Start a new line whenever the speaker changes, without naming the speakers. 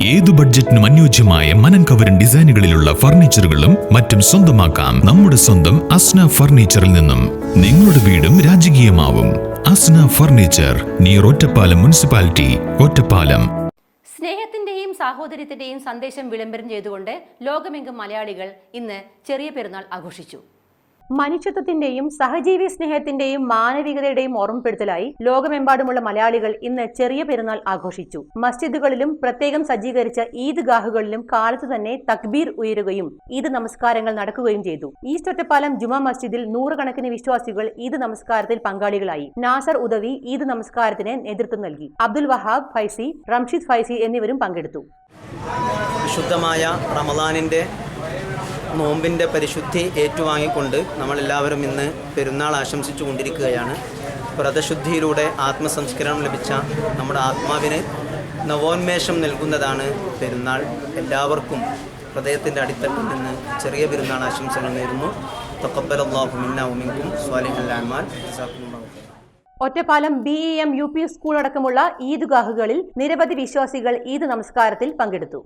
ഏതു ബഡ്ജറ്റിനും അനുയോജ്യമായ മനം കവരൻ ഡിസൈനുകളിലുള്ള ഫർണിച്ചറുകളും മറ്റും സ്വന്തമാക്കാം നമ്മുടെ സ്വന്തം അസ്ന ഫർണിച്ചറിൽ നിന്നും. നിങ്ങളുടെ വീടും രാജകീയമാവും. Asna furniture, near Ottapalam municipality, Ottapalam.
സ്നേഹത്തിന്റെയും സാഹോദര്യത്തിന്റെയും സന്ദേശം വിളംബരം ചെയ്തുകൊണ്ട് ലോകമെങ്ങും മലയാളികൾ ഇന്ന് ചെറിയ പെരുന്നാൾ ആഘോഷിച്ചു. മനുഷ്യത്വത്തിന്റെയും സഹജീവി സ്നേഹത്തിന്റെയും മാനവികതയുടെയും ഓർമ്മപ്പെടുത്തലായി ലോകമെമ്പാടുമുള്ള മലയാളികൾ ഇന്ന് ചെറിയ പെരുന്നാൾ ആഘോഷിച്ചു. മസ്ജിദുകളിലും പ്രത്യേകം സജ്ജീകരിച്ച ഈദ്ഗാഹുകളിലും കാലത്ത് തന്നെ തക്ബീർ ഉയരുകയും ഈദ് നമസ്കാരങ്ങൾ നടക്കുകയും ചെയ്തു. ഈസ്റ്റ് ഒറ്റപ്പാലം ജുമാ മസ്ജിദിൽ നൂറുകണക്കിന് വിശ്വാസികൾ ഈദ് നമസ്കാരത്തിൽ പങ്കാളികളായി. നാസർ ഉദവി ഈദ് നമസ്കാരത്തിന് നേതൃത്വം നൽകി. അബ്ദുൽ വഹാബ് ഫൈസി, റംഷീദ് ഫൈസി എന്നിവരും പങ്കെടുത്തു.
വിശുദ്ധമായ റമദാനിന്റെ നോമ്പിൻ്റെ പരിശുദ്ധി ഏറ്റുവാങ്ങിക്കൊണ്ട് നമ്മളെല്ലാവരും ഇന്ന് പെരുന്നാൾ ആശംസിച്ചു കൊണ്ടിരിക്കുകയാണ്. വ്രതശുദ്ധിയിലൂടെ ആത്മസംസ്കരണം ലഭിച്ച നമ്മുടെ ആത്മാവിന് നവോന്മേഷം നൽകുന്നതാണ് പെരുന്നാൾ. എല്ലാവർക്കും ഹൃദയത്തിൻ്റെ അടിത്തട്ടിൽ നിന്ന് ചെറിയ പെരുന്നാൾ ആശംസകൾ നേരുന്നു. തഖബ്ബലല്ലാഹു മിന്നാ വമിൻകും സ്വാലിഹൽ അഅ്മാൽ. ജസാക്കുമുല്ലാഹു ഖൈറൻ.
ഒറ്റപ്പാലം BEM UP സ്കൂൾ അടക്കമുള്ള ഈദ്ഗാഹുകളിൽ നിരവധി വിശ്വാസികൾ ഈദ് നമസ്കാരത്തിൽ പങ്കെടുത്തു.